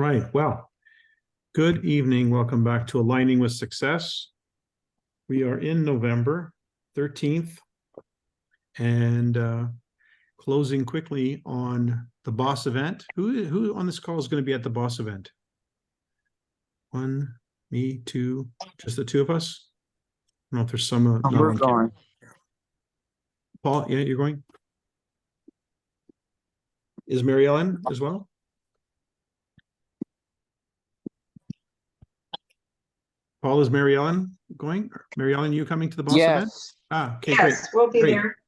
right. Well, good evening. Welcome back to Aligning with Success. We are in November 13th and closing quickly on the boss event. Who on this call is going to be at the boss event? One, me, two, just the two of us? I don't know if there's some not We're on going. camera. Paul, yeah, you're going? Is Mary Ellen as well? Paul, is Mary Ellen going? Mary Ellen, you coming to the boss event? Yes. Ah, okay, great. Yes, we'll be Great. there.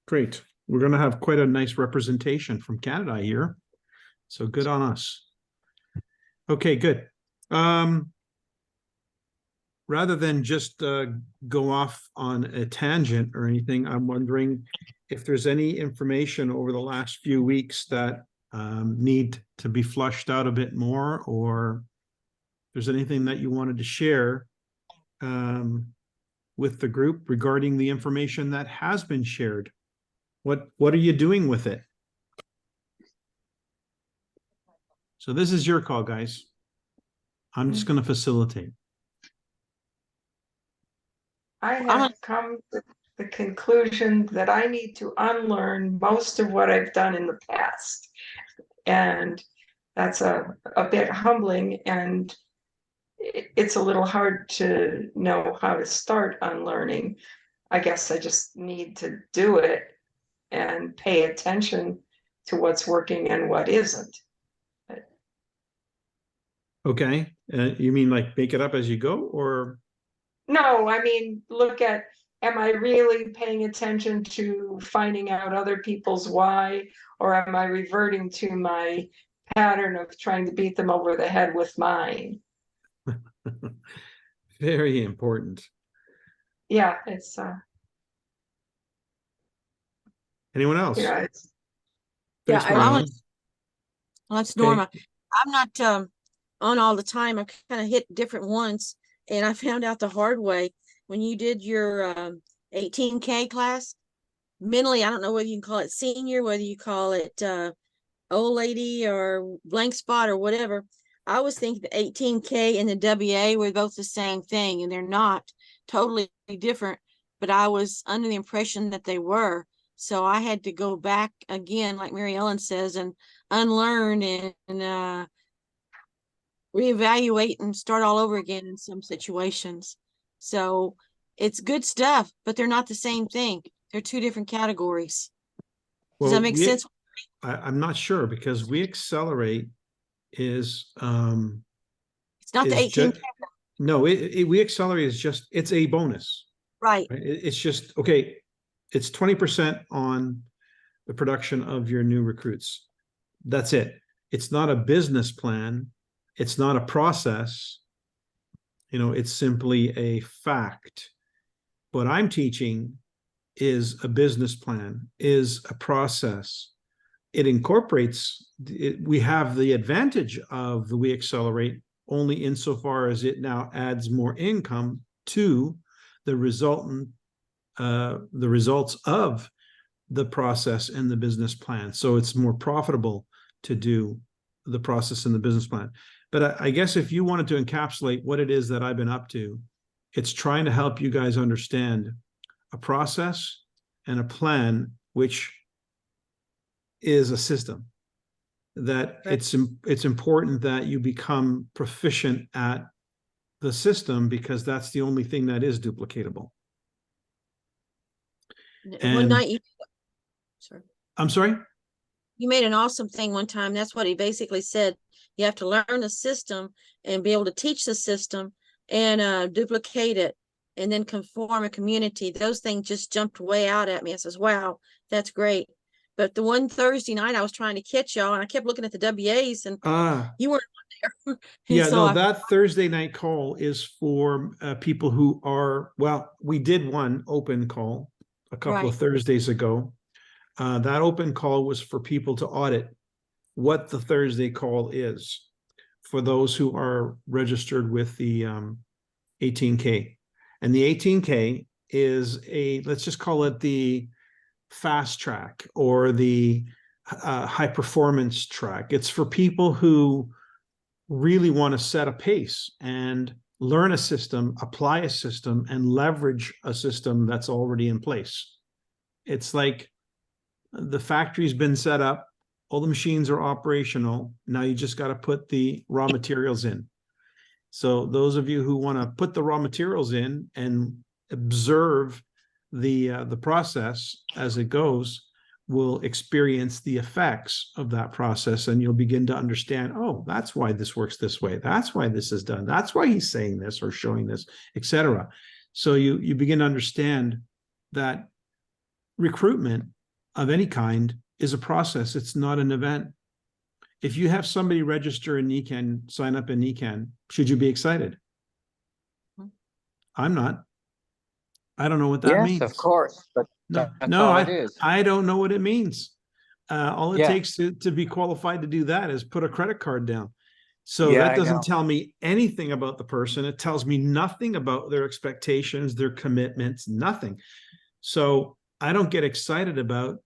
Great. We're going to have quite a nice representation from Canada here. So good on us. Okay, good. Rather than just go off on a tangent or anything, I'm wondering if there's any information over the last few weeks that need to be flushed out a bit more, or if there's anything that you wanted to share with the group regarding the information that has been shared. What are you doing with it? So this is your call, guys. I'm just going to facilitate. I have come to the conclusion that I need to unlearn most of what I've done in the past. And that's a bit humbling, and it's a little hard to know how to start unlearning. I guess I just need to do it and pay attention to what's working and what isn't. Okay. You mean like make it up as you go, or? No, I mean, look at, am I really paying attention to finding out other people's why, or am I reverting to my pattern of trying to beat them over the head with mine? Very important. Yeah, it's Anyone else? yeah, Thanks, Yeah, Marianne. that's Okay. Norma. I'm not on all the time. I kind of hit different ones, and I found out the hard way when you did your 18K class. Mentally, I don't know whether you can call it senior, whether you call it old lady or blank spot or whatever. I was thinking the 18K and the WA were both the same thing, and they're not, totally different. But I was under the impression that they were. So I had to go back again, like Mary Ellen says, and unlearn and reevaluate and start all over again in some situations. So it's good stuff, but they're not the same thing. They're two different categories. Does that make sense? I'm not sure, because We Accelerate is It's not the 18K. no, We Accelerate is just, it's a bonus. Right. It's just, okay, it's 20% on the production of your new recruits. That's it. It's not a business plan. It's not a process. It's simply a fact. What I'm teaching is a business plan, is a process. It incorporates, we have the advantage of the We Accelerate only insofar as it now adds more income to the resultant the results of the process and the business plan. So it's more profitable to do the process and the business plan. But I guess if you wanted to encapsulate what it is that I've been up to, it's trying to help you guys understand a process and a plan, which is a system. That Right. it's important that you become proficient at the system, because that's the only thing that is duplicatable. One night sorry. I'm sorry? You made an awesome thing one time. That's what he basically said. You have to learn the system and be able to teach the system and duplicate it and then conform a community. Those things just jumped way out at me. I says, wow, that's great. But the one Thursday night I was trying to catch y'all, and I kept looking at the WAs, and you weren't there. Yeah, so no, that Thursday night call is for people who are, well, we did one open call a couple of Thursdays ago. That open call was for people to audit what the Thursday call is for those who are registered with the 18K. And the 18K is let's just call it the fast track or the high performance track. It's for people who really want to set a pace and learn a system, apply a system, and leverage a system that's already in place. It's like the factory's been set up, all the machines are operational. Now you just got to put the raw materials in. So those of you who want to put the raw materials in and observe the process as it goes will experience the effects of that process, and you'll begin to understand, oh, that's why this works this way. That's why this is done. That's why he's saying this or showing this, etc. So you begin to understand that recruitment of any kind is a process. It's not an event. If you have somebody register in NECAN, sign up in NECAN, should you be excited? I'm not. I don't know what that means. Yes, of course, but No, that's all it is. I don't know what it means. All it Yeah. takes to be qualified to do that is put a credit card down. So Yeah, that I doesn't know. tell me anything about the person. It tells me nothing about their expectations, their commitments, nothing. So I don't get excited about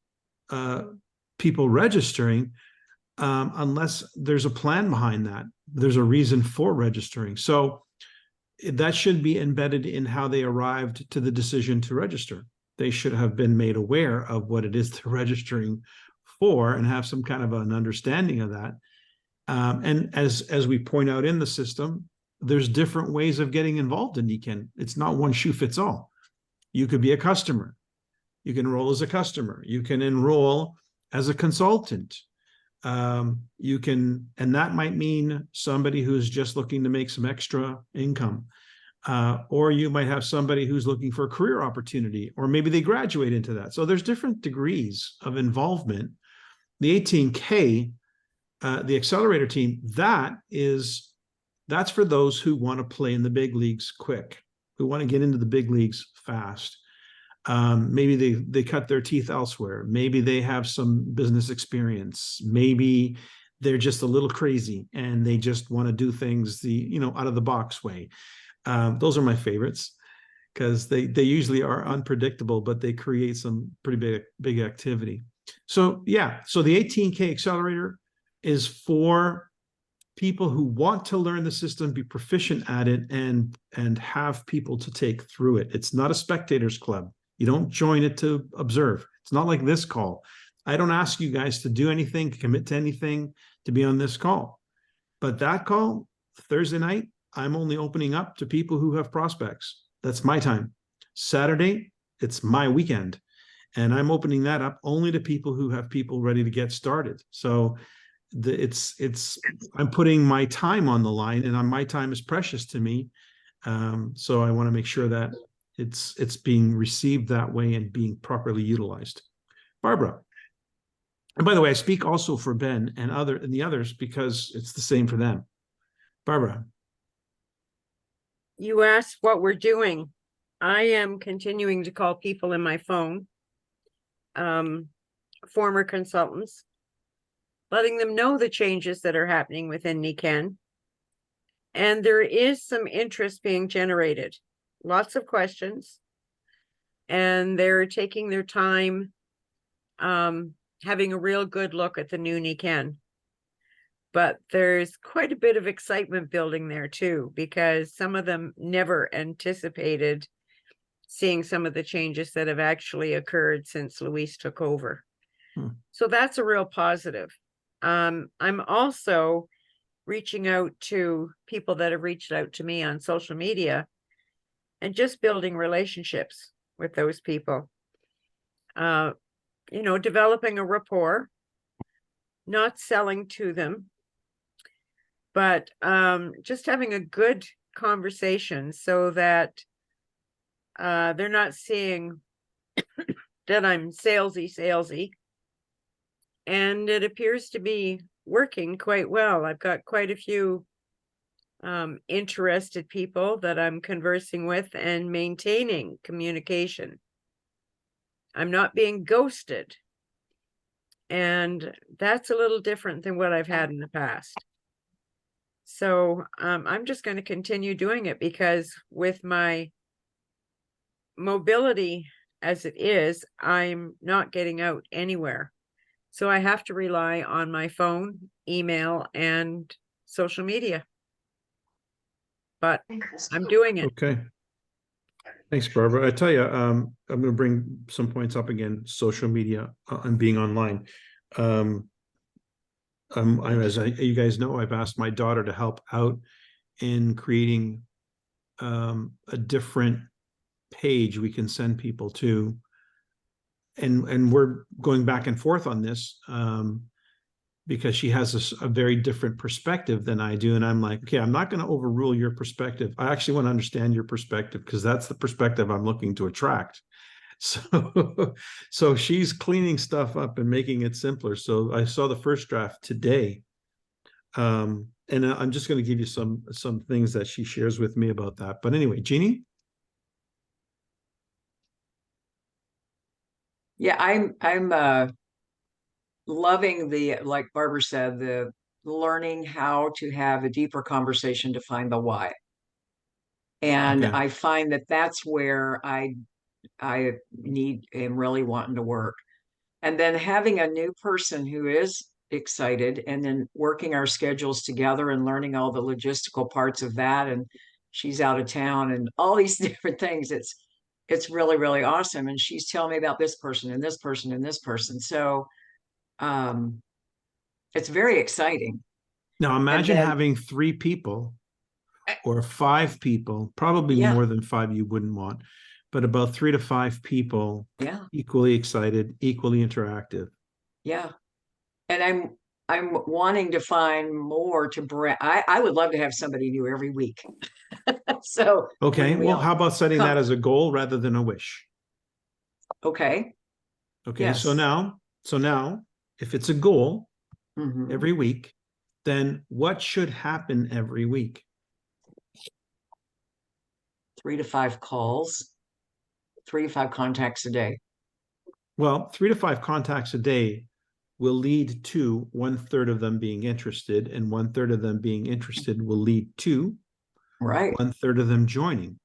people registering unless there's a plan behind that. There's a reason for registering. So that should be embedded in how they arrived to the decision to register. They should have been made aware of what it is they're registering for and have some kind of an understanding of that. And as we point out in the system, there's different ways of getting involved in NECAN. It's not one shoe fits all. You could be a customer. You can enroll as a customer. You can enroll as a consultant. You can, and that might mean somebody who's just looking to make some extra income. Or you might have somebody who's looking for a career opportunity, or maybe they graduate into that. So there's different degrees of involvement. The 18K, the accelerator team, that's for those who want to play in the big leagues quick, who want to get into the big leagues fast. Maybe they cut their teeth elsewhere. Maybe they have some business experience. Maybe they're just a little crazy and they just want to do things out of the box way. Those are my favorites because they usually are unpredictable, but they create some pretty big activity. So yeah, so the 18K accelerator is for people who want to learn the system, be proficient at it, and have people to take through it. It's not a spectators club. You don't join it to observe. It's not like this call. I don't ask you guys to do anything, commit to anything, to be on this call. But that call, Thursday night, I'm only opening up to people who have prospects. That's my time. Saturday, it's my weekend. And I'm opening that up only to people who have people ready to get started. So I'm putting my time on the line, and my time is precious to me. So I want to make sure that it's being received that way and being properly utilized. Barbara. And by the way, I speak also for Ben and the others because it's the same for them. Barbara. You asked what we're doing. I am continuing to call people in my phone, former consultants, letting them know the changes that are happening within NECAN. And there is some interest being generated. Lots of questions, and they're taking their time, having a real good look at the new NECAN. But there's quite a bit of excitement building there too, because some of them never anticipated seeing some of the changes that have actually occurred since Luis took over. So that's a real positive. I'm also reaching out to people that have reached out to me on social media and just building relationships with those people. Developing a rapport, not selling to them, but just having a good conversation so that they're not seeing that I'm salesy. And it appears to be working quite well. I've got quite a few interested people that I'm conversing with and maintaining communication. I'm not being ghosted. And that's a little different than what I've had in the past. So I'm just going to continue doing it because with my mobility as it is, I'm not getting out anywhere. So I have to rely on my phone, email, and social media. But I'm doing it. Okay. Thanks, Barbara. I tell you, I'm going to bring some points up again. Social media and being online. You guys know, I've asked my daughter to help out in creating a different page we can send people to, and we're going back and forth on this because she has a very different perspective than I do, and I'm like, okay, I'm not going to overrule your perspective. I actually want to understand your perspective because that's the perspective I'm looking to attract. So she's cleaning stuff up and making it simpler. So I saw the first draft today, and I'm just going to give you some things that she shares with me about that. But anyway, Jeannie. Yeah, I'm loving the, like Barbara said, the learning how to have a deeper conversation to find the why. And Okay. I find that that's where I am really wanting to work. And then having a new person who is excited, and then working our schedules together and learning all the logistical parts of that. And she's out of town and all these different things. It's really, really awesome. And she's telling me about this person and this person and this person. So it's very exciting. Now imagine then- having 3 people or 5 people, probably Yeah. more than 5 you wouldn't want, but about 3 to 5 people, Yeah. equally excited, equally interactive. Yeah. And I'm wanting to find more to bring. I would love to have somebody new every week. So Okay, when we well, all how about setting that come- as a goal rather than a wish? Okay. Okay, so Yes. now, if it's a goal Mhm. every week, then what should happen every week? 3 to 5 calls, 3 to 5 contacts a day. Well, 3 to 5 contacts a day will lead to 1/3 of them being interested, and 1/3 of them being interested will lead to Right. 1/3 of them joining.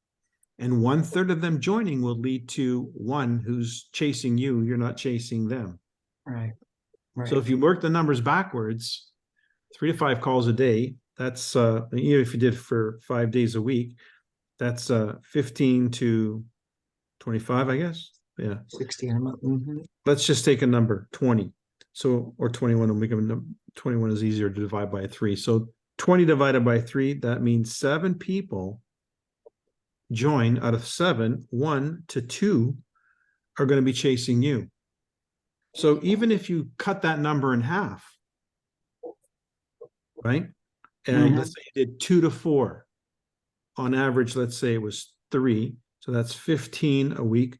And 1/3 of them joining will lead to one who's chasing you, you're not chasing them. Right. Right. So if you work the numbers backwards, 3 to 5 calls a day, that's even if you did for 5 days a week, that's 15 to 25, I guess. Yeah. 60 a month. Mhm. Let's just take a number, 20. So, or 21, and we can, 21 is easier to divide by 3. So 20 divided by 3, that means 7 people join. Out of 7, 1 to 2 are going to be chasing you. So even if you cut that number in half, right? And let's say you did 2 to 4. On average, let's say it was 3. So that's 15 a week.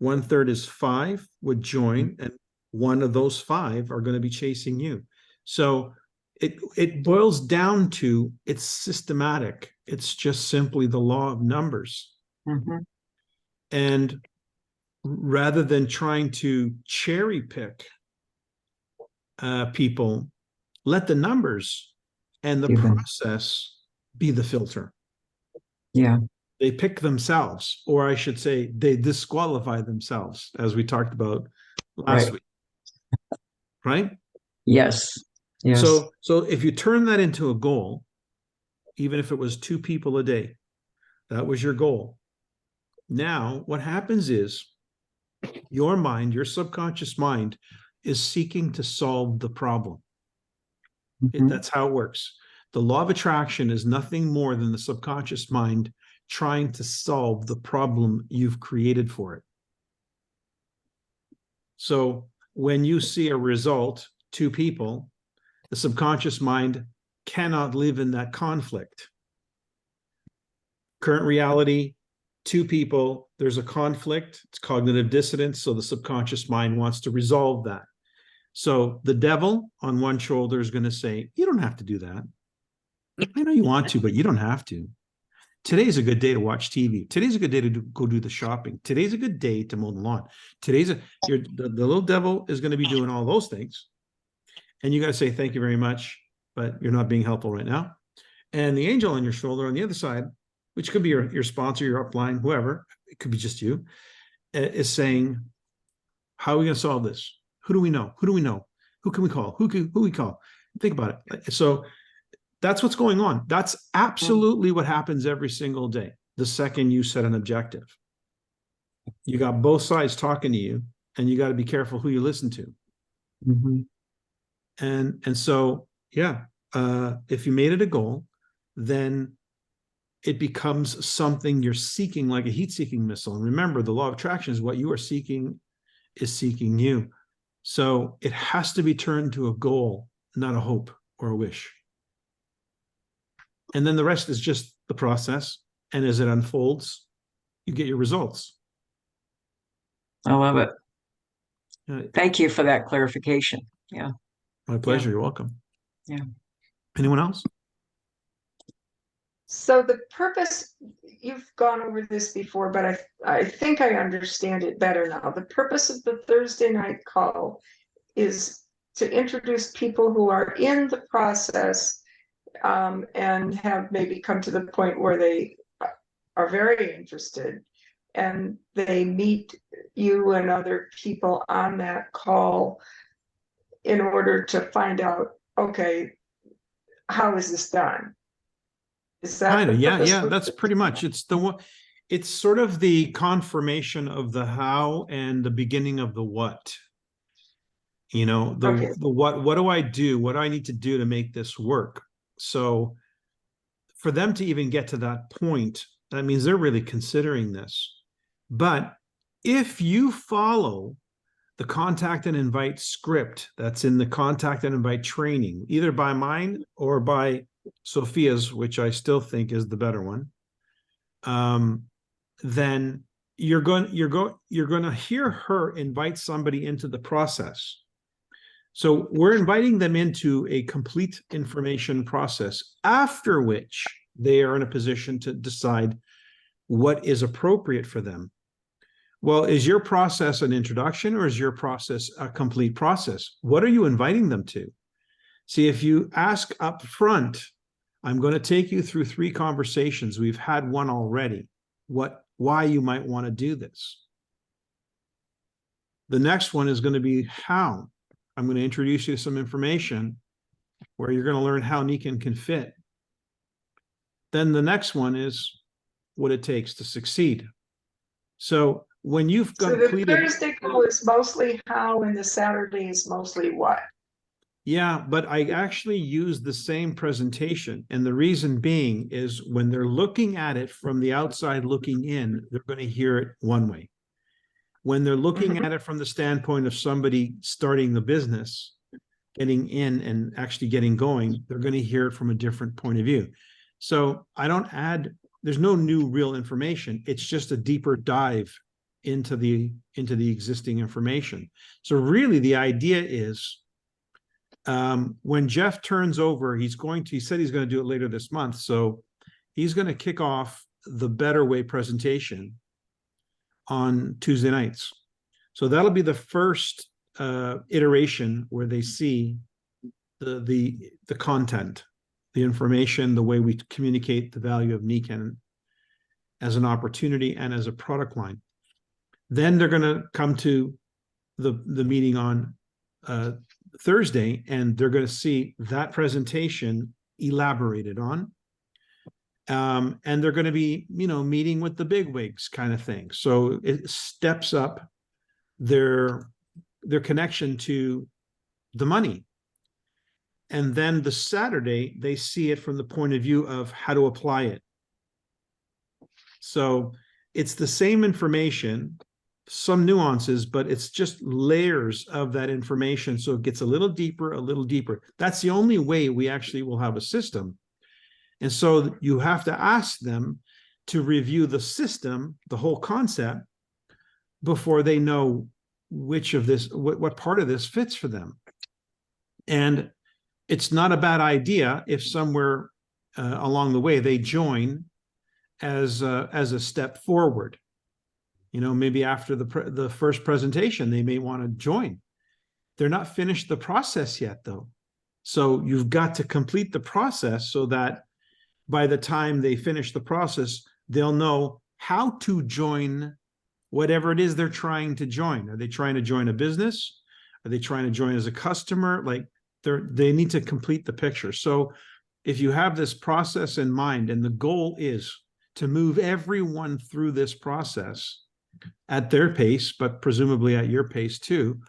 1/3 is 5 would join, and one of those 5 are going to be chasing you. So it boils down to, it's systematic. It's just simply the law of numbers. Mhm. And rather than trying to cherry pick people, let the numbers and the Give them. process be the filter. Yeah. They pick themselves, or I should say, they disqualify themselves, as we talked about last Right. week. Right? Yes. Yes. So if you turn that into a goal, even if it was 2 people a day, that was your goal. Now, what happens is your mind, your subconscious mind, is seeking to solve the problem. Mhm. That's how it works. The law of attraction is nothing more than the subconscious mind trying to solve the problem you've created for it. So when you see a result, 2 people, the subconscious mind cannot live in that conflict. Current reality, 2 people, there's a conflict, it's cognitive dissonance, so the subconscious mind wants to resolve that. So the devil on one shoulder is going to say, you don't have to do that. I know you want to, but you don't have to. Today's a good day to watch TV. Today's a good day to go do the shopping. Today's a good day to mow the lawn. The little devil is going to be doing all those things. And you got to say, thank you very much, but you're not being helpful right now. And the angel on your shoulder on the other side, which could be your sponsor, your upline, whoever, it could be just you, is saying, how are we going to solve this? Who do we know? Who do we know? Who can we call? Who we call? Think about it. So That's what's going on. That's absolutely what happens every single day. The second you set an objective, you got both sides talking to you, and you got to be careful who you listen to. And so, yeah, if you made it a goal, then it becomes something you're seeking, like a heat-seeking missile. And remember, the law of attraction is what you are seeking is seeking you. So it has to be turned to a goal, not a hope or a wish. And then the rest is just the process. And as it unfolds, you get your results. I love it. Uh, Thank you for that clarification. Yeah. My pleasure. Yeah. You're welcome. Yeah. Anyone else? So the purpose, you've gone over this before, but I think I understand it better now. The purpose of the Thursday night call is to introduce people who are in the process and have maybe come to the point where they are very interested, and they meet you and other people on that call in order to find out, okay, how is this done? Is that Kind of, the yeah, purpose yeah. of That's it? pretty much. It's the one. It's sort of the confirmation of the how and the beginning of the what. You know, Okay. the what. What do I do? What do I need to do to make this work? So, for them to even get to that point, that means they're really considering this. But if you follow the contact and invite script that's in the contact and invite training, either by mine or by Sophia's, which I still think is the better one, then you're going to hear her invite somebody into the process. So we're inviting them into a complete information process, after which they are in a position to decide what is appropriate for them. Well, is your process an introduction, or is your process a complete process? What are you inviting them to? See, if you ask up front, I'm going to take you through 3 conversations. We've had one already. Why you might want to do this. The next one is going to be how. I'm going to introduce you to some information where you're going to learn how Nikan can fit. Then the next one is what it takes to succeed. So when you've So the completed, Thursday call is mostly how, and the Saturday is mostly what? yeah, but I actually use the same presentation. And the reason being is when they're looking at it from the outside looking in, they're going to hear it one way. When they're looking at it from the standpoint of somebody starting the business, getting in and actually getting going, they're going to hear it from a different point of view. So I don't add, there's no new real information. It's just a deeper dive into the existing information. So really the idea is, when Jeff turns over, he said he's going to do it later this month. So he's going to kick off the Better Way presentation on Tuesday nights. So that'll be the first iteration where they see the content, the information, the way we communicate the value of Nikan as an opportunity and as a product line. Then they're going to come to the meeting on Thursday, and they're going to see that presentation elaborated on. And they're going to be, meeting with the bigwigs kind of thing. So it steps up their connection to the money. And then the Saturday, they see it from the point of view of how to apply it. So it's the same information, some nuances, but it's just layers of that information. So it gets a little deeper, a little deeper. That's the only way we actually will have a system. And so you have to ask them to review the system, the whole concept, before they know which of this, what part of this fits for them. And it's not a bad idea if somewhere along the way they join as a step forward. Maybe after the first presentation, they may want to join. They're not finished the process yet, though. So you've got to complete the process so that by the time they finish the process, they'll know how to join whatever it is they're trying to join. Are they trying to join a business? Are they trying to join as a customer? Like they need to complete the picture. So if you have this process in mind and the goal is to move everyone through this process at their pace, but presumably at your pace too,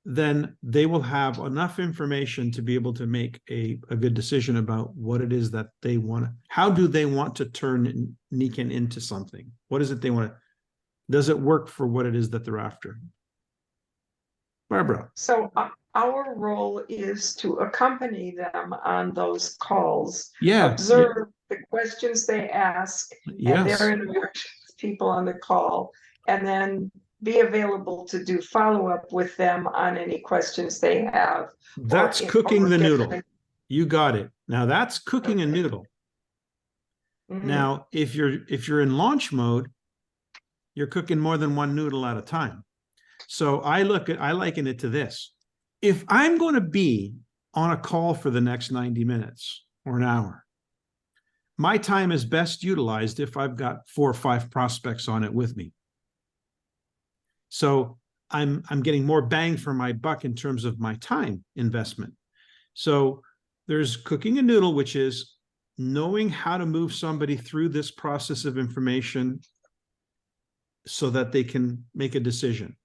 then they will have enough information to be able to make a good decision about what it is that they want. How do they want to turn Nikken into something? What is it they want to, does it work for what it is that they're after? Barbara. So our role is to accompany them on those calls, Yeah. observe the questions they ask and Yes. their interaction with people on the call, and then be available to do follow-up with them on any questions they have. That's cooking the noodle. You got it. Now that's cooking a noodle. Now, if you're in launch mode, you're cooking more than one noodle at a time. So I liken it to this. If I'm going to be on a call for the next 90 minutes or an hour, my time is best utilized if I've got 4 or 5 prospects on it with me. So I'm getting more bang for my buck in terms of my time investment. So there's cooking a noodle, which is knowing how to move somebody through this process of information so that they can make a decision.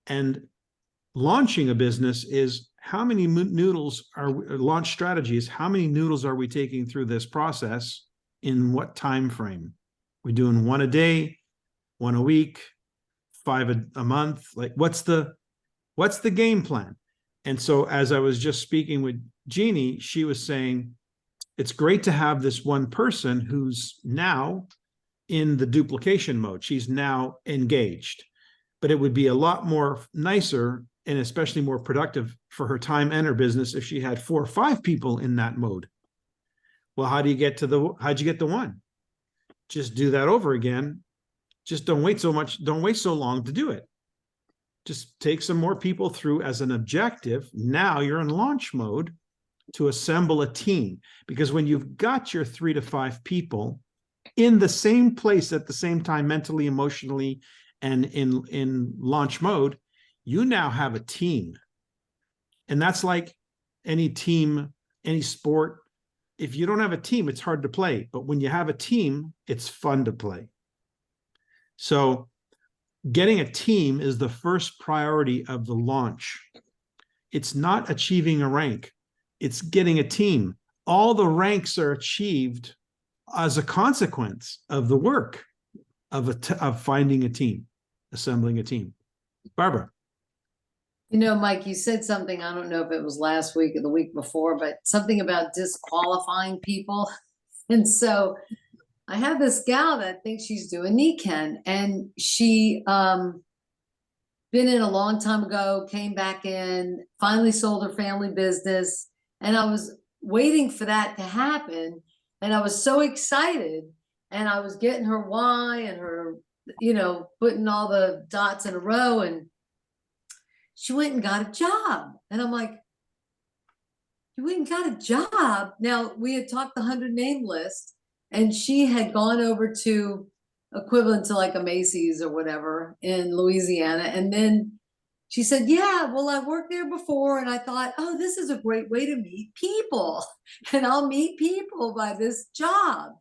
And launching a business is how many noodles launch strategies, how many noodles are we taking through this process in what time frame? We're doing 1 a day, 1 a week, 5 a month. Like what's the game plan? And so as I was just speaking with Jeannie, she was saying, it's great to have this one person who's now in the duplication mode. She's now engaged, but it would be a lot more nicer and especially more productive for her time and her business if she had 4 or 5 people in that mode. Well, how'd you get the one? Just do that over again. Just don't wait so long to do it. Just take some more people through as an objective. Now you're in launch mode to assemble a team, because when you've got your 3 to 5 people in the same place at the same time, mentally, emotionally, and in launch mode, you now have a team. And that's like any team, any sport. If you don't have a team, it's hard to play. But when you have a team, it's fun to play. So getting a team is the first priority of the launch. It's not achieving a rank. It's getting a team. All the ranks are achieved as a consequence of the work of finding a team, assembling a team. Barbara. You know, Mike, you said something, I don't know if it was last week or the week before, but something about disqualifying people. And so I have this gal that thinks she's doing Nikken, and she been in a long time ago, came back in, finally sold her family business. And I was waiting for that to happen. And I was so excited, and I was getting her why and her, you know, putting all the dots in a row, and she went and got a job. And I'm like, you went and got a job? Now, we had talked the 100 name list, and she had gone over to equivalent to like a Macy's or whatever in Louisiana. And then she said, yeah, well, I worked there before. And I thought, oh, this is a great way to meet people. And I'll meet people by this job.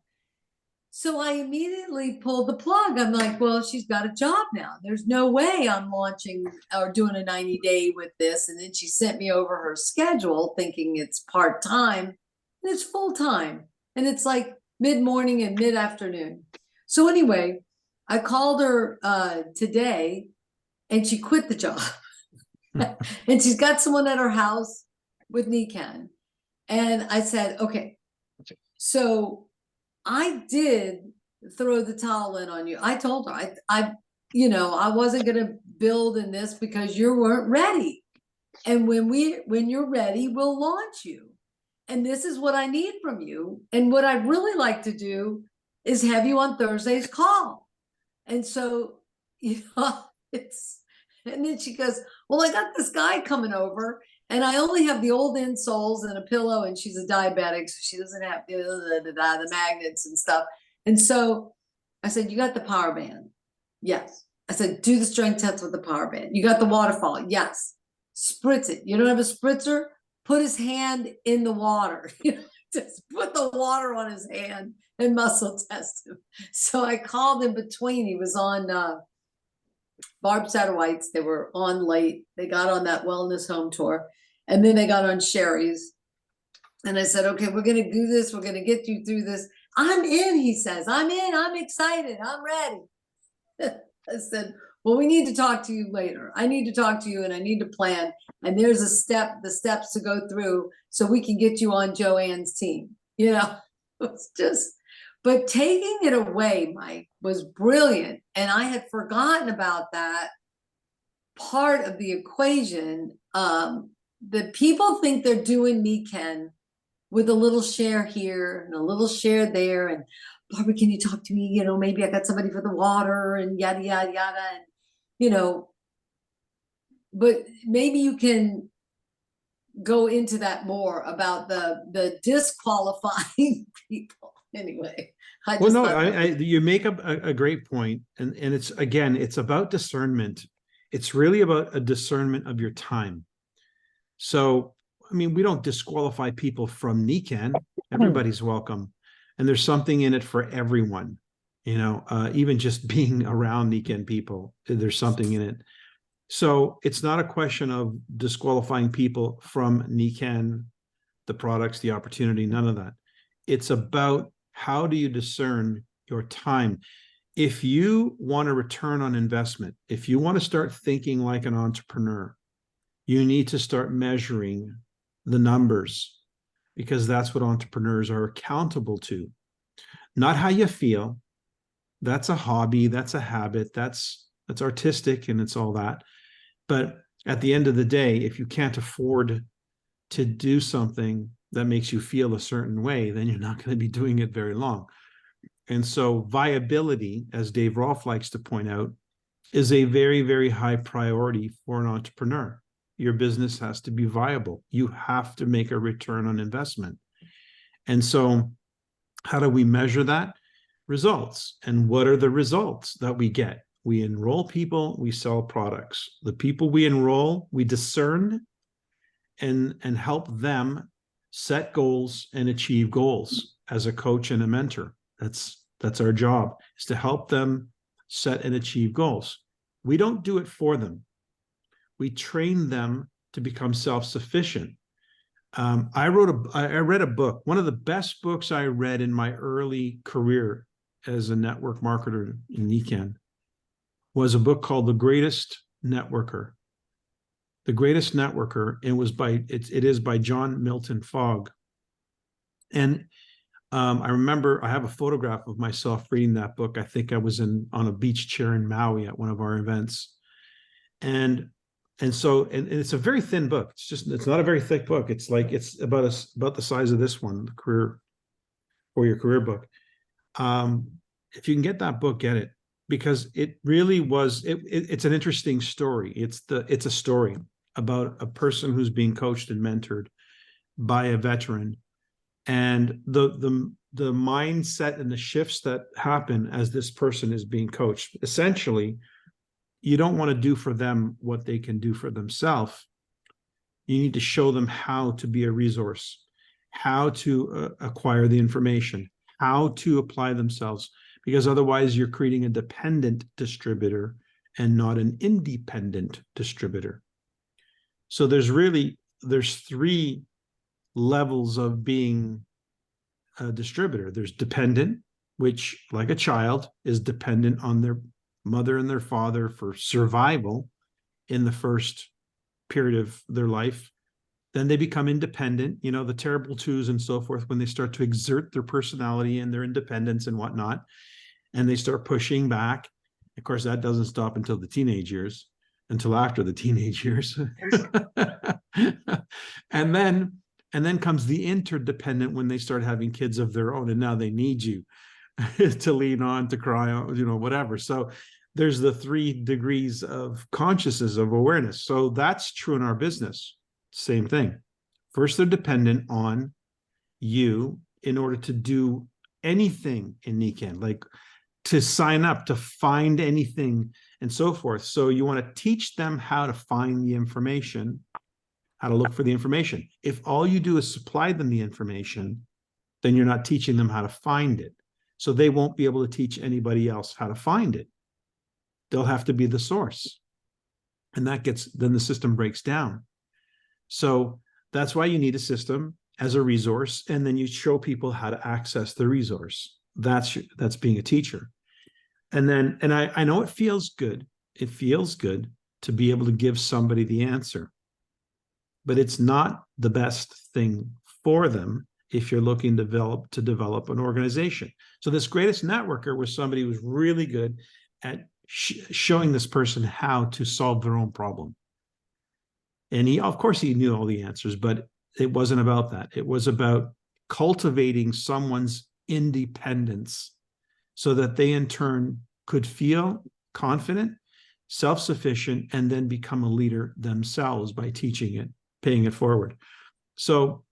So I immediately pulled the plug. I'm like, well, she's got a job now. There's no way I'm launching or doing a 90-day with this. And then she sent me over her schedule thinking it's part-time, and it's full-time. And it's like mid-morning and mid-afternoon. So anyway, I called her today, and she quit the job. And she's got someone at her house with Nikken. And I said, okay, so I did throw the towel in on you. I told her, I wasn't going to build in this because you weren't ready. And when you're ready, we'll launch you. And this is what I need from you. And what I'd really like to do is have you on Thursday's call. And so, and then she goes, well, I got this guy coming over, and I only have the old insoles and a pillow, and she's a diabetic, so she doesn't have the magnets and stuff. And so I said, you got the power band? Yes. I said, do the strength test with the power band. You got the waterfall? Yes. Spritz it. You don't have a spritzer? Put his hand in the water. just put the water on his hand and muscle test him. So I called in between. He was on Barb Satterwhite's. They were on late. They got on that wellness home tour, and then they got on Sherry's. And I said, okay, we're going to do this. We're going to get you through this. I'm in, he says. I'm in. I'm excited. I'm ready. I said, well, we need to talk to you later. I need to talk to you and I need to plan. And there's the steps to go through so we can get you on Joanne's team. You know, it's just, but taking it away, Mike, was brilliant. And I had forgotten about that part of the equation. That people think they're doing Nikken with a little share here and a little share there. And Barbara, can you talk to me? You know, maybe I got somebody for the water and yada, yada, yada. And, you know, but maybe you can go into that more about the disqualifying people. Anyway, Well, no, you make a great point, and it's, again, it's about discernment. It's really about a discernment of your time. So, I mean, we don't disqualify people from Nikken. Everybody's welcome, and there's something in it for everyone. You know, even just being around Nikken people, there's something in it. So it's not a question of disqualifying people from Nikken, the products, the opportunity, none of that. It's about how do you discern your time. If you want a return on investment, if you want to start thinking like an entrepreneur, you need to start measuring the numbers, because that's what entrepreneurs are accountable to. Not how you feel. That's a hobby, that's a habit, that's artistic, and it's all that. But at the end of the day, if you can't afford to do something that makes you feel a certain way, then you're not going to be doing it very long. And so viability, as Dave Rolfe likes to point out, is a very, very high priority for an entrepreneur. Your business has to be viable. You have to make a return on investment. And so how do we measure that? Results. And what are the results that we get? We enroll people, we sell products. The people we enroll, we discern and help them set goals and achieve goals as a coach and a mentor. That's our job, is to help them set and achieve goals. We don't do it for them. We train them to become self-sufficient. I read a book. One of the best books I read in my early career as a network marketer in Nikken was a book called The Greatest Networker. The Greatest Networker. It is by John Milton Fogg. And I remember I have a photograph of myself reading that book. I think I was on a beach chair in Maui at one of our events. And it's a very thin book. It's not a very thick book. It's about the size of this one, the your career book. If you can get that book, get it, because it really was, it's an interesting story. It's a story about a person who's being coached and mentored by a veteran, and the mindset and the shifts that happen as this person is being coached. Essentially, you don't want to do for them what they can do for themselves. You need to show them how to be a resource, how to acquire the information, how to apply themselves, because otherwise you're creating a dependent distributor and not an independent distributor. So there's three levels of being a distributor. There's dependent, which, like a child, is dependent on their mother and their father for survival in the first period of their life. Then they become independent, you know, the terrible twos and so forth, when they start to exert their personality and their independence and whatnot, and they start pushing back. Of course, that doesn't stop until the teenage years, until after the teenage years. and then comes the interdependent, when they start having kids of their own, and now they need you to lean on, to cry on, you know, whatever. So there's the 3 degrees of consciousness, of awareness. So that's true in our business. Same thing. First, they're dependent on you in order to do anything in Nikken, like to sign up, to find anything, and so forth. So you want to teach them how to find the information, how to look for the information. If all you do is supply them the information, then you're not teaching them how to find it. So they won't be able to teach anybody else how to find it. They'll have to be the source. And then the system breaks down. So that's why you need a system as a resource, and then you show people how to access the resource. That's being a teacher. And I know it feels good. It feels good to be able to give somebody the answer, but it's not the best thing for them if you're looking to develop an organization. So this greatest networker was somebody who was really good at showing this person how to solve their own problem. And of course, he knew all the answers, but it wasn't about that. It was about cultivating someone's independence so that they in turn could feel confident, self-sufficient, and then become a leader themselves by teaching it, paying it forward. So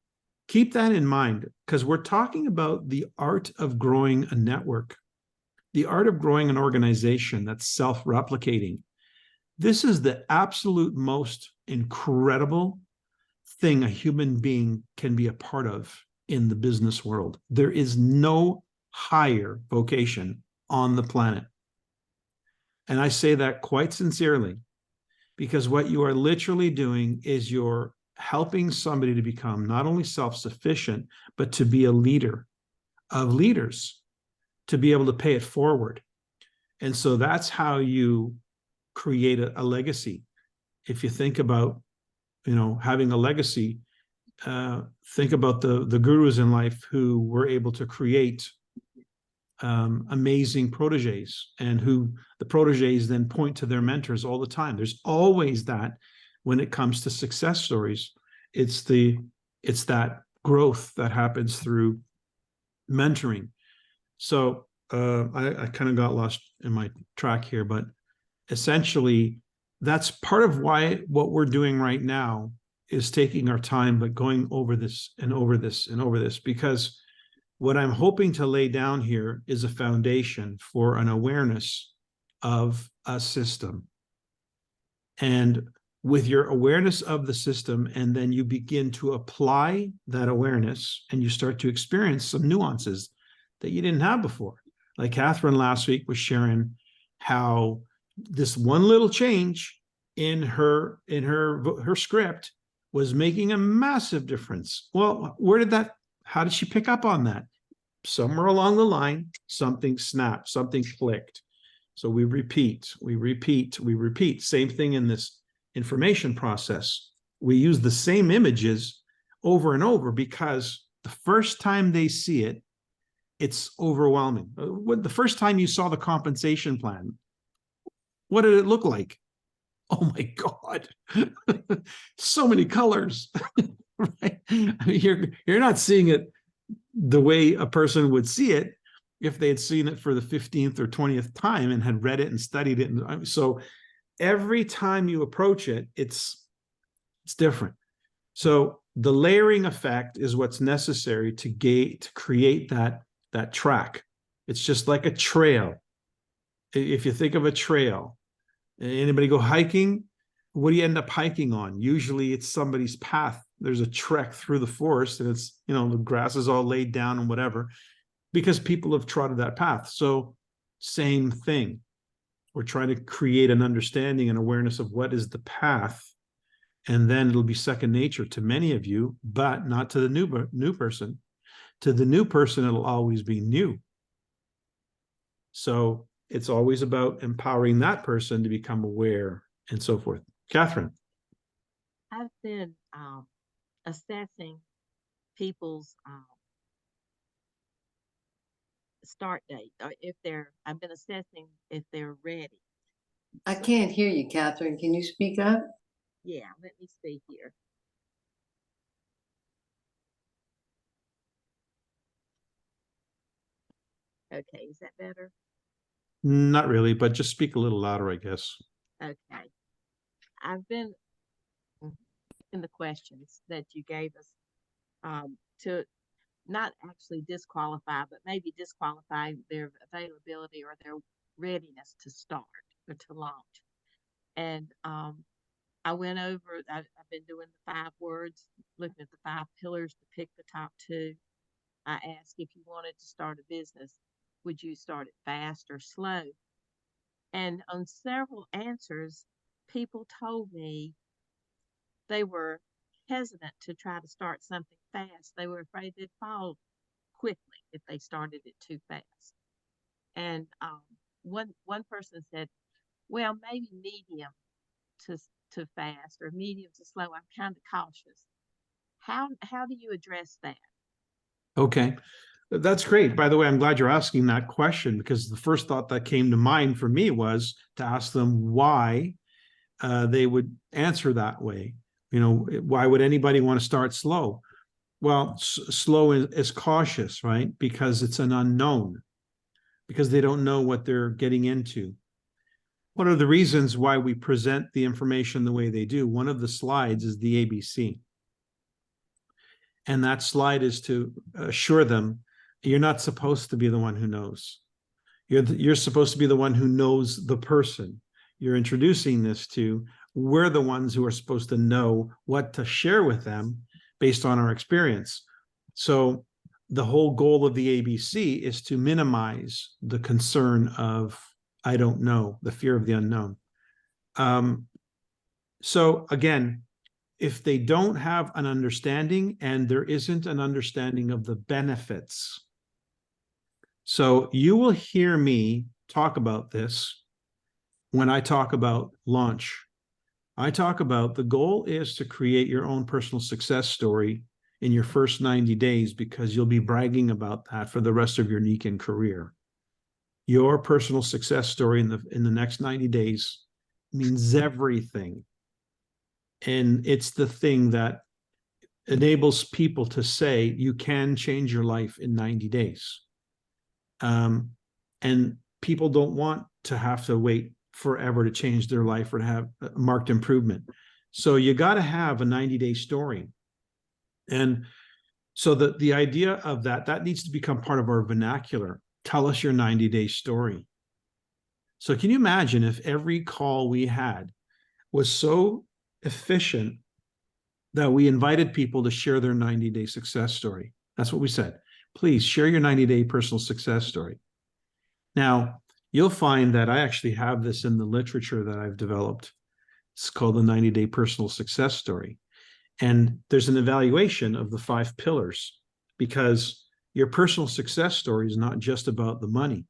keep that in mind, because we're talking about the art of growing a network, the art of growing an organization that's self-replicating. This is the absolute most incredible thing a human being can be a part of in the business world. There is no higher vocation on the planet. And I say that quite sincerely, because what you are literally doing is you're helping somebody to become not only self-sufficient, but to be a leader of leaders, to be able to pay it forward. And so that's how you create a legacy. If you think about, having a legacy, think about the gurus in life who were able to create amazing proteges, and who the proteges then point to their mentors all the time. There's always that when it comes to success stories. It's that growth that happens through mentoring. So I kind of got lost in my track here, but essentially that's part of why what we're doing right now is taking our time, but going over this and over this and over this, because what I'm hoping to lay down here is a foundation for an awareness of a system. And with your awareness of the system, and then you begin to apply that awareness, and you start to experience some nuances that you didn't have before. Like Catherine last week was sharing how this one little change in her script was making a massive difference. Well, how did she pick up on that? Somewhere along the line, something snapped, something clicked. So we repeat. Same thing in this information process. We use the same images over and over, because the first time they see it, it's overwhelming. The first time you saw the compensation plan, what did it look like? Oh my God, so many colors, right? I mean, you're not seeing it the way a person would see it if they had seen it for the 15th or 20th time and had read it and studied it. And so every time you approach it, it's different. So the layering effect is what's necessary to create that track. It's just like a trail. If you think of a trail, anybody go hiking? What do you end up hiking on? Usually it's somebody's path. There's a trek through the forest, and it's, the grass is all laid down and whatever, because people have trotted that path. So same thing. We're trying to create an understanding and awareness of what is the path. And then it'll be second nature to many of you, but not to the new person. To the new person, it'll always be new. So it's always about empowering that person to become aware and so forth. Catherine. I've been assessing people's start date, or I've been assessing if they're ready. I can't hear you, Catherine. Can you speak up? Yeah, let me see here. Okay, is that better? Not really, but just speak a little louder, I guess. Okay. I've been in the questions that you gave us to not actually disqualify, but maybe disqualify their availability or their readiness to start or to launch. And I went over, I've been doing the 5 words, looking at the 5 pillars to pick the top 2. I asked if you wanted to start a business, would you start it fast or slow? And on several answers, people told me they were hesitant to try to start something fast. They were afraid they'd fall quickly if they started it too fast. And one person said, "Well, maybe medium to fast or medium to slow. I'm kind of cautious." How do you address that? Okay. That's great. By the way, I'm glad you're asking that question, because the first thought that came to mind for me was to ask them why they would answer that way. You know, why would anybody want to start slow? Well, slow is cautious, right? Because it's an unknown, because they don't know what they're getting into. One of the reasons why we present the information the way they do, one of the slides is the ABC. And that slide is to assure them you're not supposed to be the one who knows. You're supposed to be the one who knows the person you're introducing this to. We're the ones who are supposed to know what to share with them based on our experience. So the whole goal of the ABC is to minimize the concern of, I don't know, the fear of the unknown. So again, if they don't have an understanding and there isn't an understanding of the benefits. So you will hear me talk about this when I talk about launch. I talk about the goal is to create your own personal success story in your first 90 days, because you'll be bragging about that for the rest of your Nikken career. Your personal success story in the next 90 days means everything. And it's the thing that enables people to say you can change your life in 90 days. And people don't want to have to wait forever to change their life or to have marked improvement. So you got to have a 90-day story. And so the idea of that needs to become part of our vernacular. Tell us your 90-day story. So can you imagine if every call we had was so efficient that we invited people to share their 90-day success story? That's what we said. Please share your 90-day personal success story. Now, you'll find that I actually have this in the literature that I've developed. It's called the 90-day personal success story. And there's an evaluation of the 5 pillars, because your personal success story is not just about the money.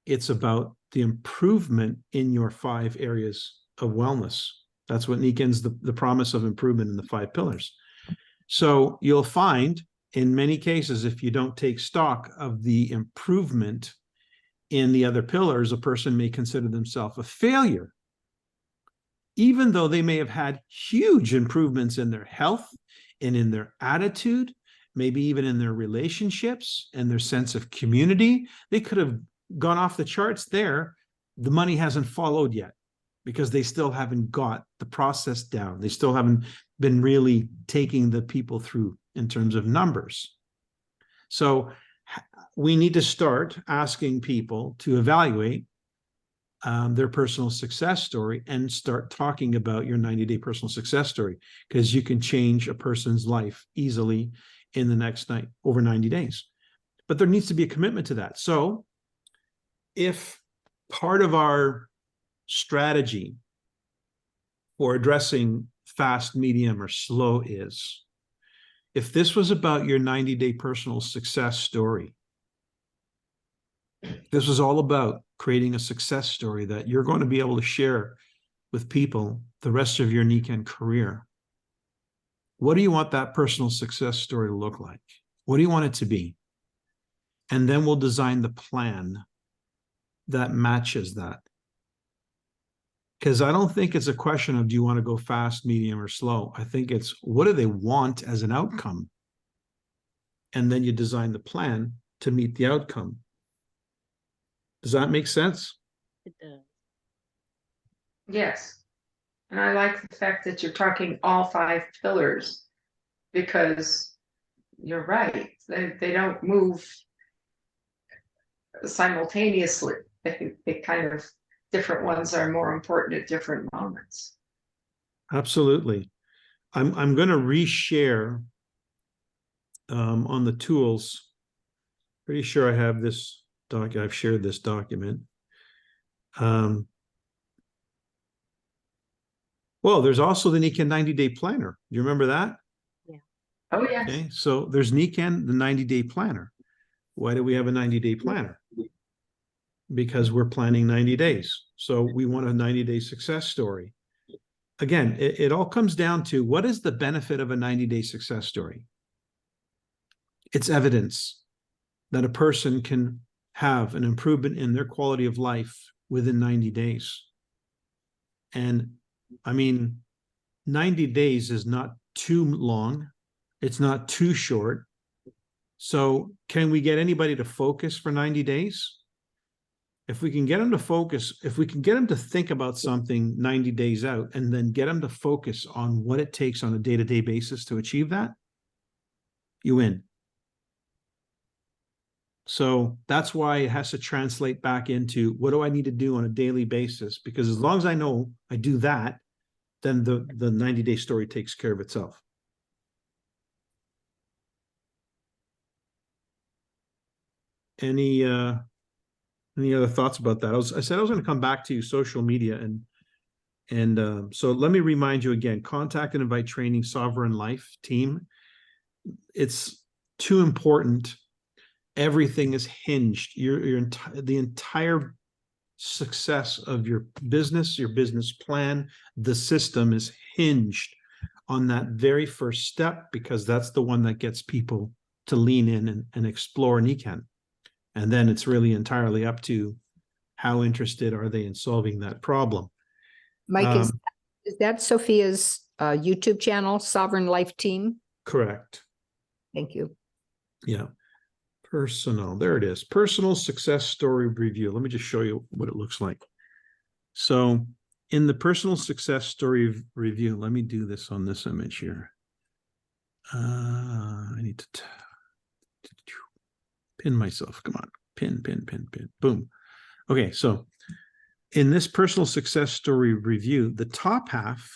It's about the improvement in your 5 areas of wellness. That's what Nikken's the promise of improvement in the 5 pillars. So you'll find in many cases, if you don't take stock of the improvement in the other pillars, a person may consider themselves a failure, even though they may have had huge improvements in their health and in their attitude, maybe even in their relationships and their sense of community. They could have gone off the charts there. The money hasn't followed yet, because they still haven't got the process down. They still haven't been really taking the people through in terms of numbers. So we need to start asking people to evaluate their personal success story and start talking about your 90-day personal success story, because you can change a person's life easily in the next night, over 90 days. But there needs to be a commitment to that. So if part of our strategy for addressing fast, medium, or slow is, if this was about your 90-day personal success story, this was all about creating a success story that you're going to be able to share with people the rest of your Nikken career. What do you want that personal success story to look like? What do you want it to be? And then we'll design the plan that matches that. Because I don't think it's a question of, do you want to go fast, medium, or slow? I think it's, what do they want as an outcome? And then you design the plan to meet the outcome. Does that make sense? It does. Yes. And I like the fact that you're talking all 5 pillars, because you're right. They don't move simultaneously. They kind of, different ones are more important at different moments. Absolutely. I'm going to reshare on the tools, pretty sure I have this I've shared this document. Well, there's also the NECAN 90-day planner. Do you remember that? Oh, yes. Okay, so there's NECAN, the 90-day planner. Why do we have a 90-day planner? Because we're planning 90 days. So we want a 90-day success story. Again, it all comes down to, what is the benefit of a 90-day success story? It's evidence that a person can have an improvement in their quality of life within 90 days. And I mean, 90 days is not too long. It's not too short. So can we get anybody to focus for 90 days? If we can get them to focus, if we can get them to think about something 90 days out and then get them to focus on what it takes on a day-to-day basis to achieve that, you win. So that's why it has to translate back into, what do I need to do on a daily basis? Because as long as I know I do that, then the 90-day story takes care of itself. Any other thoughts about that? I said I was going to come back to social media, and so let me remind you again: contact and invite training, Sovereign Life team. It's too important. Everything is hinged. The entire success of your business plan, the system is hinged on that very first step, because that's the one that gets people to lean in and explore NECAN. And then it's really entirely up to how interested are they in solving that problem. Mike, is that Sophia's YouTube channel, Sovereign Life Team? Correct. Thank you. Yeah. Personal, there it is. Personal success story review. Let me just show you what it looks like. So in the personal success story review, let me do this on this image here. I need to pin myself. Come on, pin. Boom. Okay, so in this personal success story review, the top half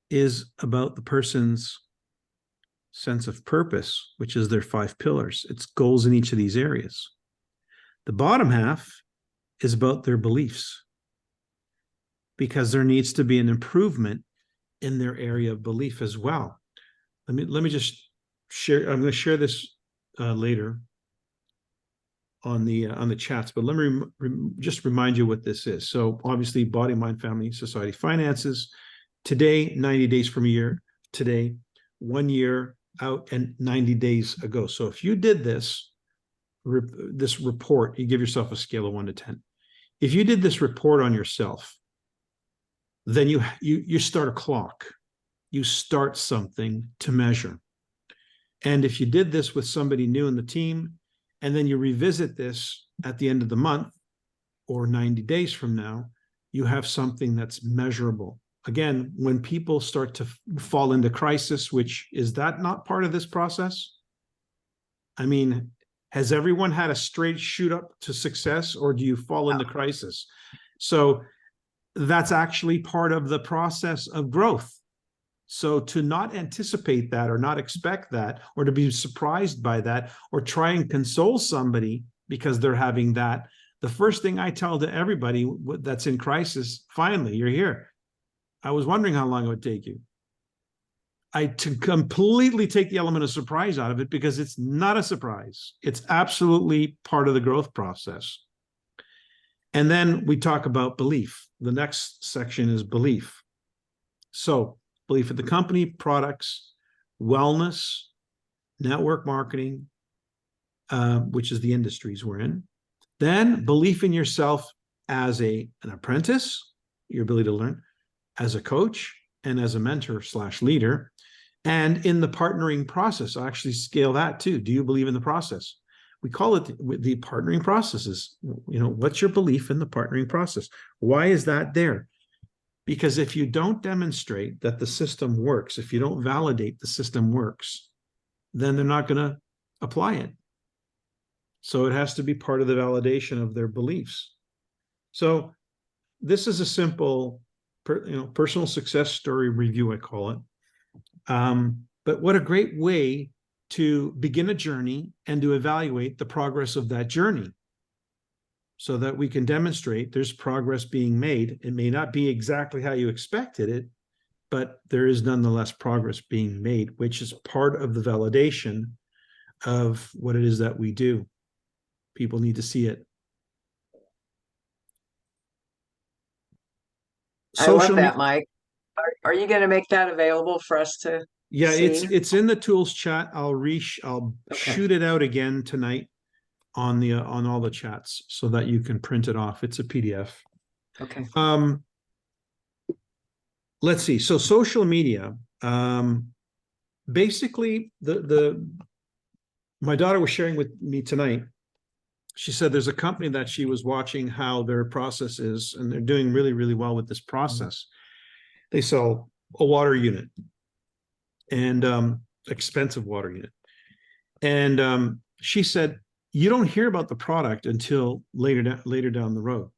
is about the person's sense of purpose, which is their 5 pillars. It's goals in each of these areas. The bottom half is about their beliefs, because there needs to be an improvement in their area of belief as well. Let me just share. I'm going to share this later on the chats, but let me just remind you what this is. So obviously, body, mind, family, society, finances. Today, 90 days from a year. Today, 1 year out and 90 days ago. So if you did this report, you give yourself a scale of 1 to 10. If you did this report on yourself, then you start a clock. You start something to measure. And if you did this with somebody new in the team, and then you revisit this at the end of the month or 90 days from now, you have something that's measurable. Again, when people start to fall into crisis, which is that not part of this process? I mean, has everyone had a straight shoot up to success, or do you fall into crisis? So that's actually part of the process of growth. So to not anticipate that, or not expect that, or to be surprised by that, or try and console somebody because they're having that, the first thing I tell to everybody that's in crisis, finally, you're here. I was wondering how long it would take you. To completely take the element of surprise out of it, because it's not a surprise. It's absolutely part of the growth process. And then we talk about belief. The next section is belief. So belief in the company, products, wellness, network marketing, which is the industries we're in. Then belief in yourself as an apprentice, your ability to learn, as a coach, and as a mentor / leader, and in the partnering process. I actually scale that too. Do you believe in the process? We call it the partnering processes. What's your belief in the partnering process? Why is that there? Because if you don't demonstrate that the system works, if you don't validate the system works, then they're not going to apply it. So it has to be part of the validation of their beliefs. So this is a simple personal success story review, I call it. But what a great way to begin a journey and to evaluate the progress of that journey so that we can demonstrate there's progress being made. It may not be exactly how you expected it, but there is nonetheless progress being made, which is part of the validation of what it is that we do. People need to see it. I love Social that, me- Mike. Are you going to make that available for us to Yeah, see? it's in the tools chat. I'll Okay. shoot it out again tonight on the on all the chats so that you can print it off. It's a PDF. Okay. Let's see. So social media. Basically, my daughter was sharing with me tonight. She said there's a company that she was watching how their process is, and they're doing really, really well with this process. They sell a water unit and expensive water unit. And she said, you don't hear about the product until later down the road.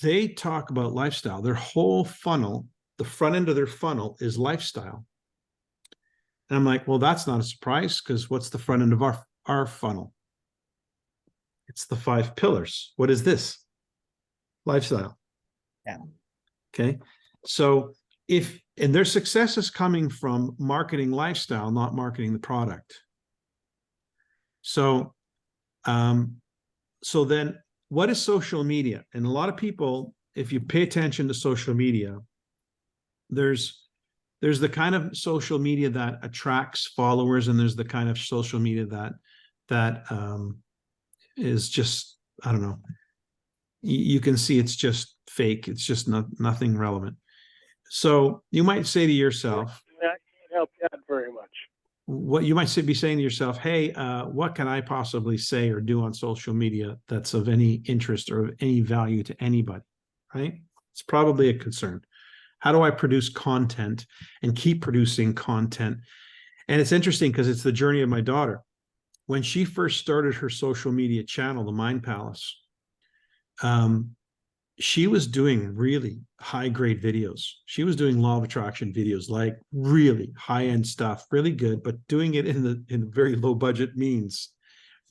They talk about lifestyle. Their whole funnel, the front end of their funnel is lifestyle. And I'm like, well, that's not a surprise, because what's the front end of our funnel? It's the 5 pillars. What is this? Lifestyle. Yeah. Okay. So and their success is coming from marketing lifestyle, not marketing the product. So, so then what is social media? And a lot of people, if you pay attention to social media, there's the kind of social media that attracts followers, and there's the kind of social media that is just, I don't know. You can see it's just fake. It's just nothing relevant. So you might say to yourself, that can't help you out very much. what you might be saying to yourself, hey, what can I possibly say or do on social media that's of any interest or of any value to anybody, right? It's probably a concern. How do I produce content and keep producing content? And it's interesting because it's the journey of my daughter. When she first started her social media channel, the Mind Palace, she was doing really high-grade videos. She was doing law of attraction videos, like really high-end stuff, really good, but doing it in very low-budget means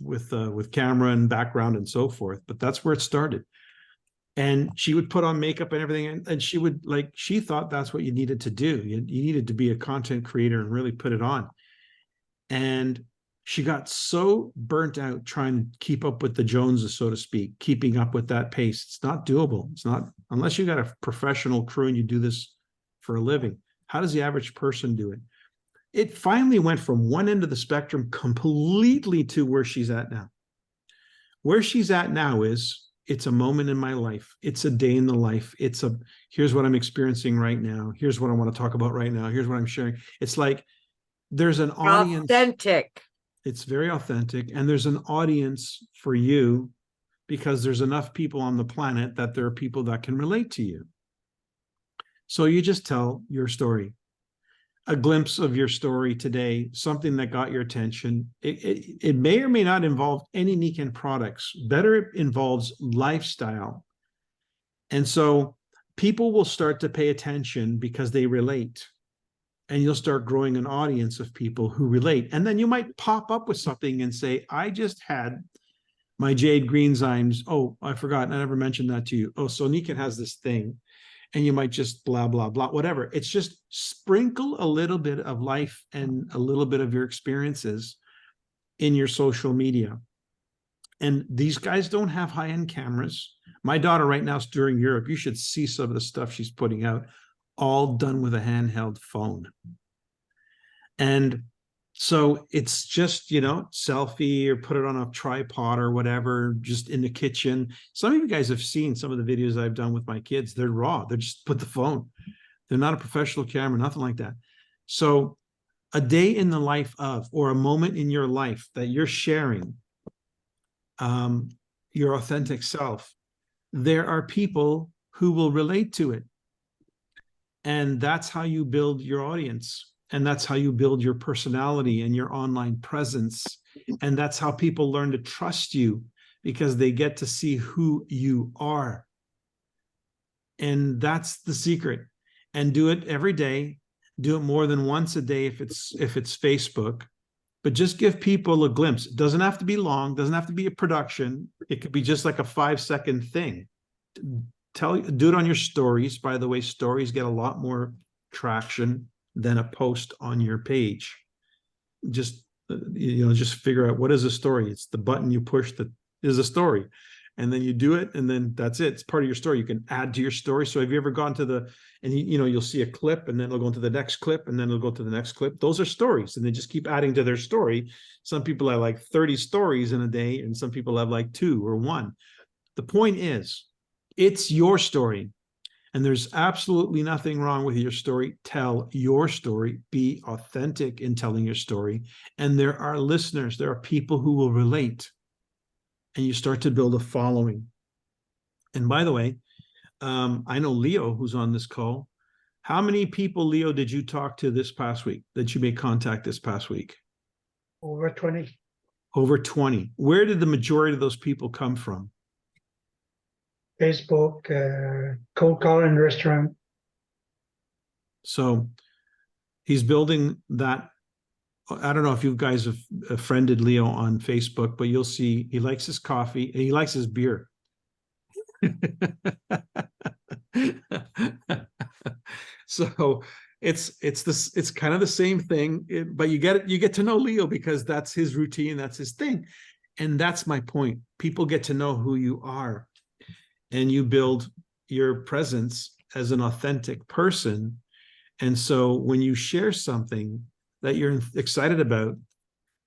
with camera and background and so forth. But that's where it started. And she would put on makeup and everything, and she thought that's what you needed to do. You needed to be a content creator and really put it on. And she got so burnt out trying to keep up with the Joneses, so to speak, keeping up with that pace. It's not doable. It's not, unless you got a professional crew and you do this for a living. How does the average person do it? It finally went from one end of the spectrum completely to where she's at now. Where she's at now is, it's a moment in my life. It's a day in the life. Here's what I'm experiencing right now. Here's what I want to talk about right now. Here's what I'm sharing. It's like there's an audience. Authentic. It's very authentic, and there's an audience for you because there's enough people on the planet that there are people that can relate to you. So you just tell your story, a glimpse of your story today, something that got your attention. It may or may not involve any Nikken products. Better, it involves lifestyle. And so people will start to pay attention because they relate. And you'll start growing an audience of people who relate. And then you might pop up with something and say, I just had my Jade Green Zymes. Oh, I forgot. I never mentioned that to you. Oh, so Nikken has this thing. And you might just blah, blah, blah, whatever. It's just sprinkle a little bit of life and a little bit of your experiences in your social media. And these guys don't have high-end cameras. My daughter right now is touring Europe. You should see some of the stuff she's putting out, all done with a handheld phone. And so it's just, selfie or put it on a tripod or whatever, just in the kitchen. Some of you guys have seen some of the videos I've done with my kids. They're raw. They're just put the phone. They're not a professional camera, nothing like that. So a day in the life of, or a moment in your life that you're sharing your authentic self, there are people who will relate to it. And that's how you build your audience. And that's how you build your personality and your online presence. And that's how people learn to trust you, because they get to see who you are. And that's the secret. And do it every day. Do it more than once a day if it's Facebook. but just give people a glimpse. It doesn't have to be long, doesn't have to be a production. It could be just like a 5-second thing. Do it on your stories. By the way, stories get a lot more traction than a post on your page. Just just figure out, what is a story? It's the button you push that is a story, and then you do it, and then that's it. It's part of your story. You can add to your story. So have you ever gone to you'll see a clip, and then it'll go into the next clip, and then it'll go to the next clip. Those are stories, and they just keep adding to their story. Some people have like 30 stories in a day, and some people have like 2 or 1. The point is, it's your story. And there's absolutely nothing wrong with your story. Tell your story. Be authentic in telling your story. And there are listeners. There are people who will relate. And you start to build a following. And by the way, I know Leo, who's on this call. How many people, Leo, did you talk to this past week, that you made contact this past week? Over 20. Over 20. Where did the majority of those people come from? Facebook, cold calling restaurant. So he's building that. I don't know if you guys have friended Leo on Facebook, but you'll see he likes his coffee and he likes his beer. So it's kind of the same thing, but you get to know Leo because that's his routine, that's his thing. And that's my point. People get to know who you are, and you build your presence as an authentic person. And so when you share something that you're excited about,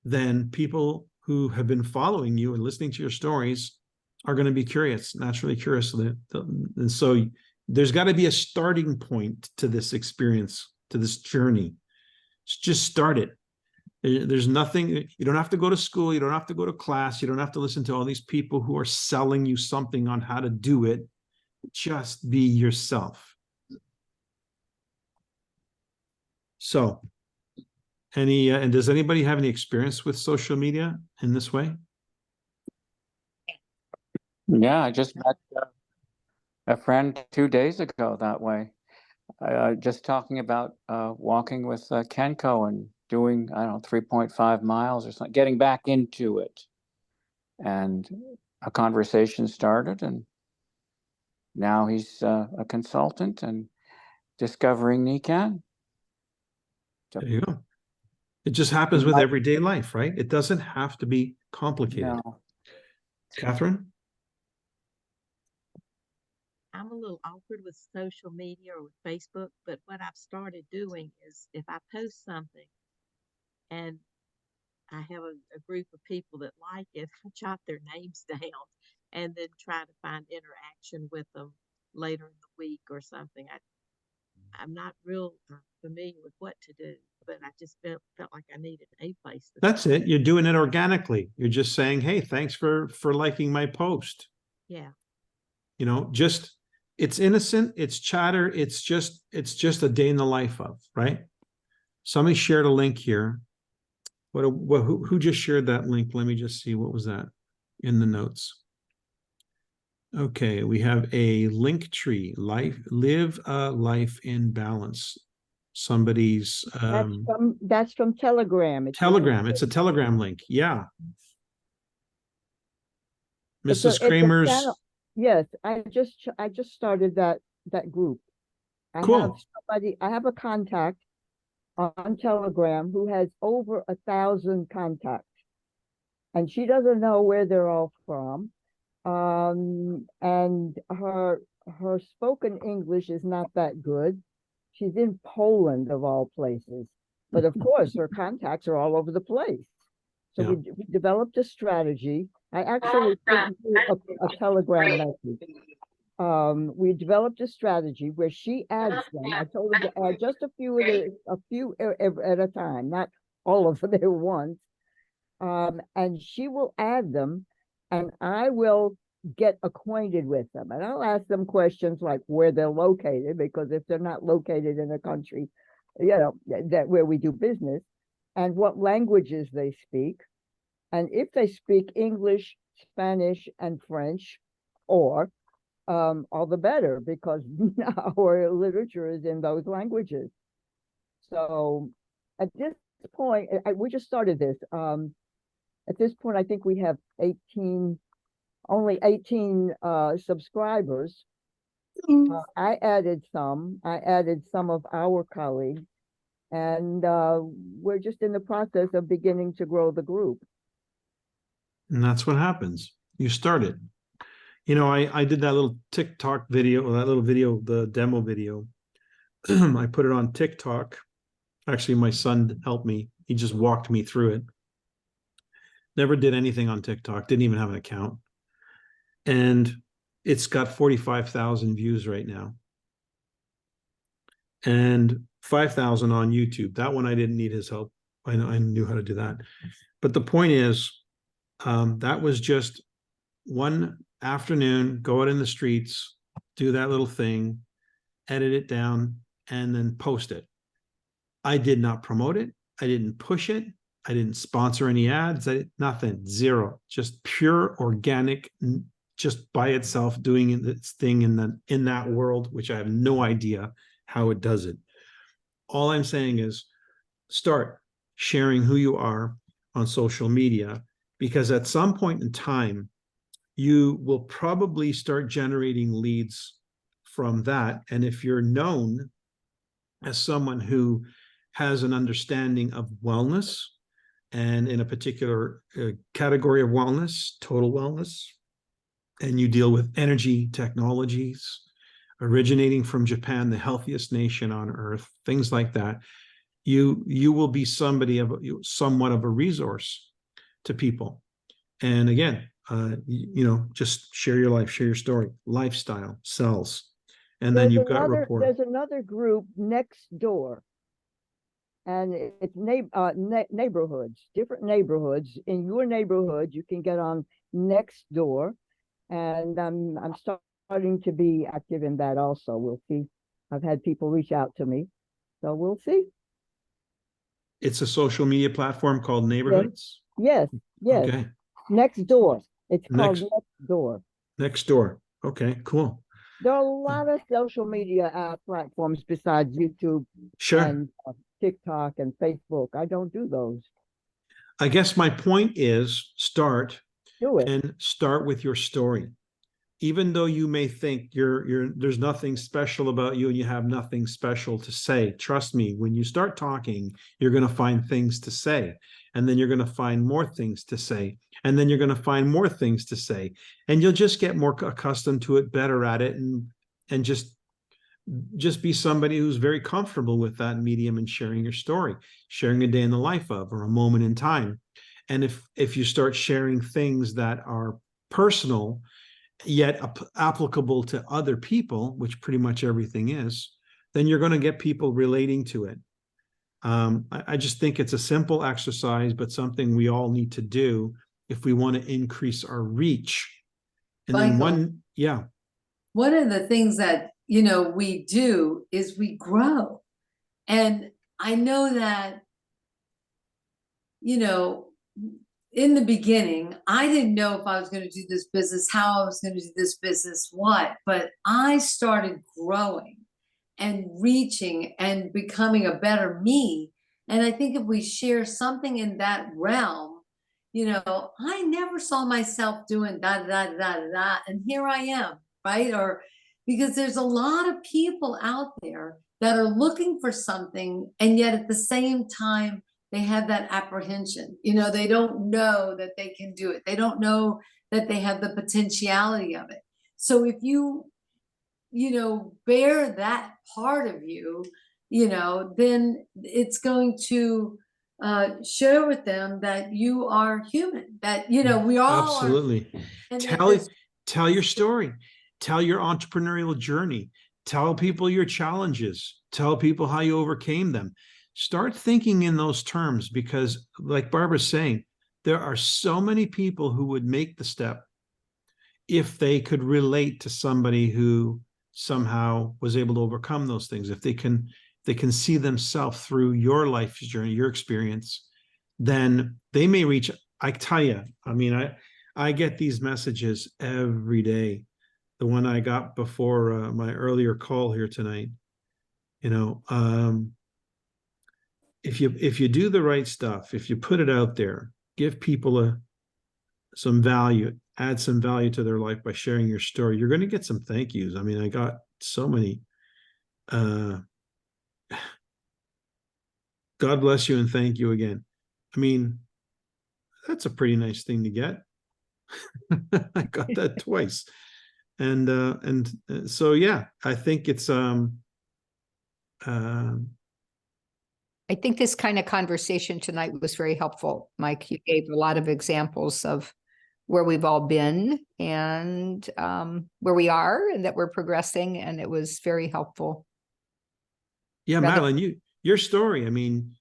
then people who have been following you and listening to your stories are going to be curious, naturally curious. And so there's got to be a starting point to this experience, to this journey. Just start it. There's nothing, you don't have to go to school, you don't have to go to class, you don't have to listen to all these people who are selling you something on how to do it. Just be yourself. So, and does anybody have any experience with social media in this way? Yeah, I just met a friend 2 days ago that way. Just talking about walking with Kenko and doing, I don't know, 3.5 miles or something, getting back into it. And a conversation started, and now he's a consultant and discovering Nikan. So, there you go. It just happens with everyday life, right? It doesn't have to be complicated. No. Catherine? I'm a little awkward with social media or with Facebook, but what I've started doing is if I post something and I have a group of people that like it, I jot their names down and then try to find interaction with them later in the week or something. I'm not real familiar with what to do, but I just felt like I needed a place to That's start. it. You're doing it organically. You're just saying, hey, thanks for liking my post. Yeah. You know, just, it's innocent, it's chatter, it's just a day in the life of, right? Somebody shared a link here. Who just shared that link? Let me just see, what was that in the notes? Okay, we have a link tree, live a life in balance. Somebody's that's from Telegram. Telegram. It's a Telegram link. Yeah. It's a Mrs. Kramer's. channel. Yes, I just started that group. Cool. I have a contact on Telegram who has over 1,000 contacts, and she doesn't know where they're all from. And her spoken English is not that good. She's in Poland, of all places, but of course her contacts are all over the place. So Yeah. we developed a strategy. I actually sent you a Telegram message. We developed a strategy where she adds them. I told her to add just a few at a time, not all of them at once. And she will add them, and I will get acquainted with them. And I'll ask them questions like where they're located, because if they're not located in a country, that where we do business, and what languages they speak. And if they speak English, Spanish, and French, or all the better, because our literature is in those languages. So at this point, we just started this. At this point, I think we have only 18 subscribers. I added some of our colleagues, and we're just in the process of beginning to grow the group. And that's what happens. You start it. You know, I did that little TikTok video, that little video, the demo video. I put it on TikTok. Actually, my son helped me. He just walked me through it. Never did anything on TikTok, didn't even have an account. And it's got 45,000 views right now. And 5,000 on YouTube. That one I didn't need his help. I knew how to do that. But the point is, that was just one afternoon, go out in the streets, do that little thing, edit it down, and then post it. I did not promote it. I didn't push it. I didn't sponsor any ads. Nothing, zero, just pure organic, just by itself doing its thing in that world, which I have no idea how it does it. All I'm saying is start sharing who you are on social media, because at some point in time, you will probably start generating leads from that. And if you're known as someone who has an understanding of wellness, and in a particular category of wellness, total wellness, and you deal with energy technologies originating from Japan, the healthiest nation on earth, things like that, you will be somewhat of a resource to people. And again, just share your life, share your story. Lifestyle sells. And then you've got rapport. There's another group next door, and it's neighborhoods, different neighborhoods. In your neighborhood, you can get on next door, and I'm starting to be active in that also. We'll see. I've had people reach out to me, so we'll see. It's a social media platform called Neighborhoods? Yes. Okay. Next door. It's called Next Door. Next door. Okay, cool. There are a lot of social media platforms besides YouTube, sure, and TikTok and Facebook. I don't do those. I guess my point is Do it. And start with your story. Even though you may think there's nothing special about you and you have nothing special to say, trust me, when you start talking, you're going to find things to say, and then you're going to find more things to say, and then you're going to find more things to say, and you'll just get more accustomed to it, better at it, and just be somebody who's very comfortable with that medium and sharing your story, sharing a day in the life of, or a moment in time. And if you start sharing things that are personal yet applicable to other people, which pretty much everything is, then you're going to get people relating to it. I just think it's a simple exercise, but something we all need to do if we want to increase our reach. And Michael, then one of the things that we do is we grow. And I know that in the beginning, I didn't know if I was going to do this business, how I was going to do this business, what, but I started growing and reaching and becoming a better me. And I think if we share something in that realm, I never saw myself doing da da da da da, and here I am, right? Or because there's a lot of people out there that are looking for something, and yet at the same time, they have that apprehension. They don't know that they can do it. They don't know that they have the potentiality of it. So if you, bear that part of you, then it's going to share with them that you are human, that, we all absolutely are. Tell your story, tell your entrepreneurial journey, tell people your challenges, tell people how you overcame them. Start thinking in those terms, because like Barbara's saying, there are so many people who would make the step if they could relate to somebody who somehow was able to overcome those things. If they can see themselves through your life's journey, your experience, then they may reach. I tell you, I mean, I get these messages every day. The one I got before my earlier call here tonight, if you do the right stuff, if you put it out there, give people some value, add some value to their life by sharing your story, you're going to get some thank yous. I mean, I got so many. God bless you and thank you again. I mean, that's a pretty nice thing to get. I got that twice. And so yeah, I think it's I think this kind of conversation tonight was very helpful. Mike, you gave a lot of examples of where we've all been and where we are and that we're progressing. And it was very helpful. yeah, Rather- Madeline, your story. I mean,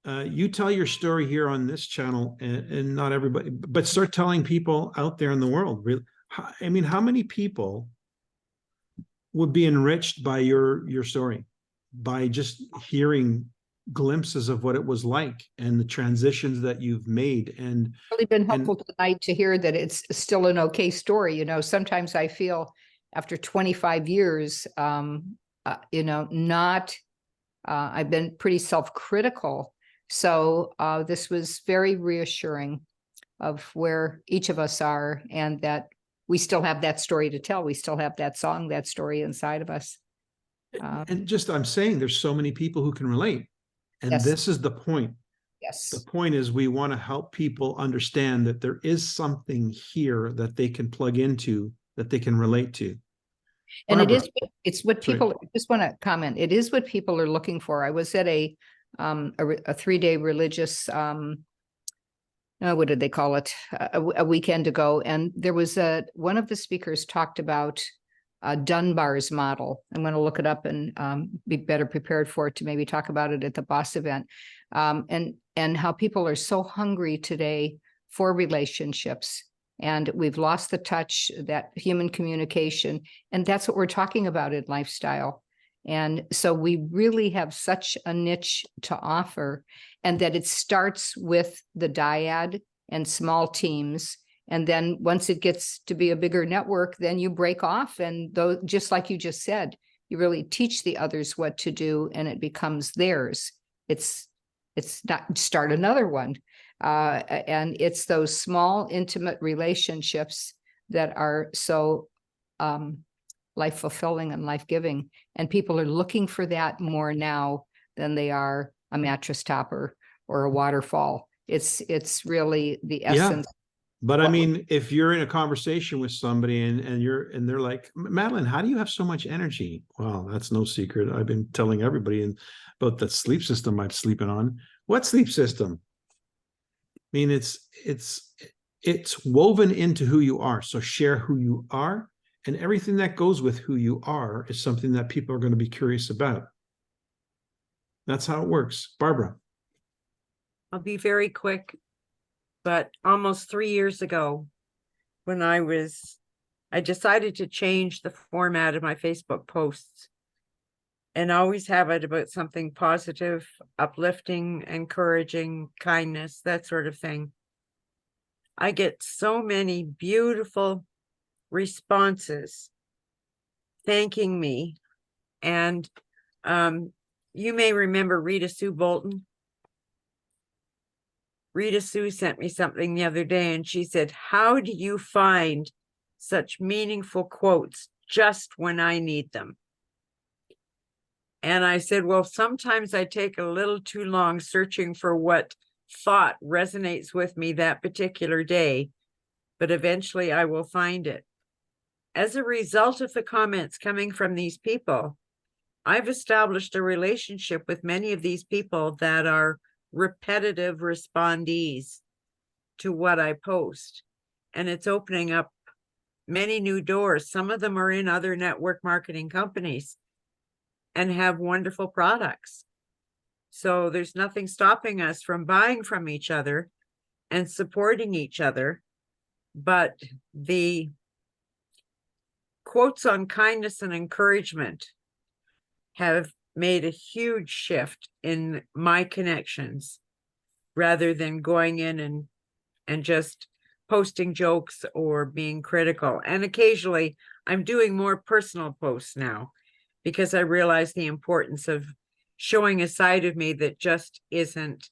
you tell your story here on this channel, and not everybody, but start telling people out there in the world. Really, I mean, how many people would be enriched by your story, by just hearing glimpses of what it was like and the transitions that you've made? And really been helpful tonight to hear that it's still an okay story. You know, sometimes I feel after 25 years, you know, not, I've been pretty self-critical. So this was very reassuring of where each of us are and that we still have that story to tell. We still have that song, that story inside of us. and just, I'm saying there's so many people who can relate. And Yes. this is the point. Yes. The point is we want to help people understand that there is something here that they can plug into, that they can relate to. And Barbara. it's what Sorry. people, I just want to comment, it is what people are looking for. I was at a 3-day religious, what did they call it? A weekend ago. And there was one of the speakers talked about Dunbar's model. I'm going to look it up and be better prepared for it to maybe talk about it at the boss event. And how people are so hungry today for relationships. And we've lost the touch, that human communication. And that's what we're talking about in lifestyle. And so we really have such a niche to offer, and that it starts with the dyad and small teams. And then once it gets to be a bigger network, then you break off. And though, just like you just said, you really teach the others what to do and it becomes theirs. It's not start another one. And it's those small, intimate relationships that are so life fulfilling and life giving. And people are looking for that more now than they are a mattress topper or a waterfall. It's really the essence. Yeah. But I mean, if you're in a conversation with somebody and they're like, Madeline, how do you have so much energy? Well, that's no secret. I've been telling everybody about the sleep system I'm sleeping on. What sleep system? I mean, it's woven into who you are. So share who you are, and everything that goes with who you are is something that people are going to be curious about. That's how it works. Barbara. I'll be very quick, but almost 3 years ago, when I decided to change the format of my Facebook posts and always have it about something positive, uplifting, encouraging, kindness, that sort of thing. I get so many beautiful responses thanking me. And you may remember Rita Sue Bolton. Rita Sue sent me something the other day and she said, how do you find such meaningful quotes just when I need them? And I said, well, sometimes I take a little too long searching for what thought resonates with me that particular day, but eventually I will find it. As a result of the comments coming from these people, I've established a relationship with many of these people that are repetitive respondees to what I post. And it's opening up many new doors. Some of them are in other network marketing companies and have wonderful products. So there's nothing stopping us from buying from each other and supporting each other. But the quotes on kindness and encouragement have made a huge shift in my connections, rather than going in and just posting jokes or being critical. And occasionally I'm doing more personal posts now because I realize the importance of showing a side of me that just isn't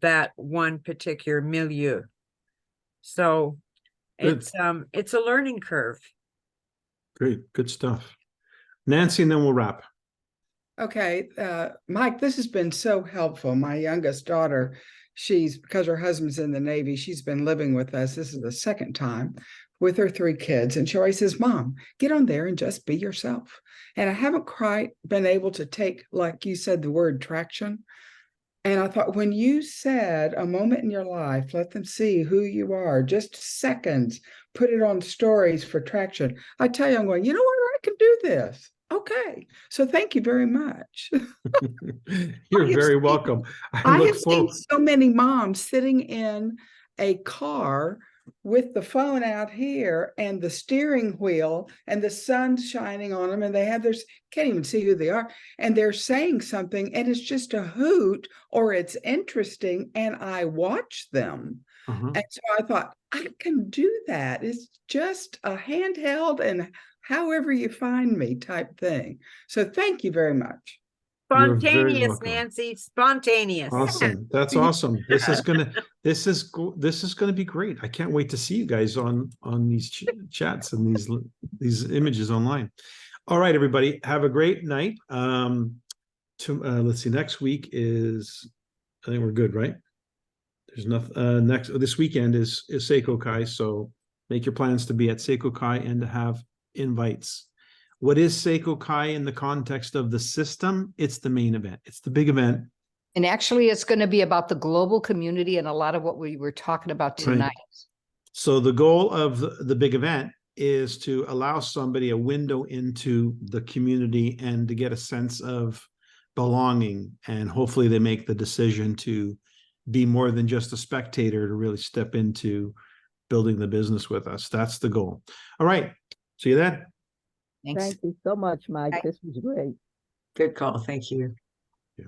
that one particular milieu. So Good. it's a learning curve. Great, good stuff. Nancy, and then we'll wrap. Okay, Mike, this has been so helpful. My youngest daughter, because her husband's in the Navy, she's been living with us. This is the second time with her 3 kids. And she always says, Mom, get on there and just be yourself. And I haven't quite been able to take, like you said, the word traction. And I thought, when you said a moment in your life, let them see who you are, just seconds, put it on stories for traction. I tell you, I'm going, you know what? I can do this. Okay. So thank you very much. You're very seen- welcome. I look have seen forward. so many moms sitting in a car with the phone out here and the steering wheel and the sun's shining on them, and they have can't even see who they are, and they're saying something, and it's just a hoot or it's interesting, and I watch them. Uh-huh. And so I thought, I can do that. It's just a handheld and however you find me type thing. So thank you very much. You're very Spontaneous, welcome. Nancy, spontaneous. Awesome. That's awesome. This is gonna be great. I can't wait to see you guys on these chats and these images online. All right, everybody, have a great night. Let's see. Next week is, I think we're good, right? There's nothing. This weekend is Seiko Kai, so make your plans to be at Seiko Kai and to have invites. What is Seiko Kai in the context of the system? It's the main event. It's the big event. And actually, it's going to be about the global community and a lot of what we were talking about tonight. Right. So the goal of the big event is to allow somebody a window into the community and to get a sense of belonging. And hopefully they make the decision to be more than just a spectator, to really step into building the business with us. That's the goal. All right. See you then. Thanks. Thank you so much, Mike. This was great. Good call. Thank you. Yeah.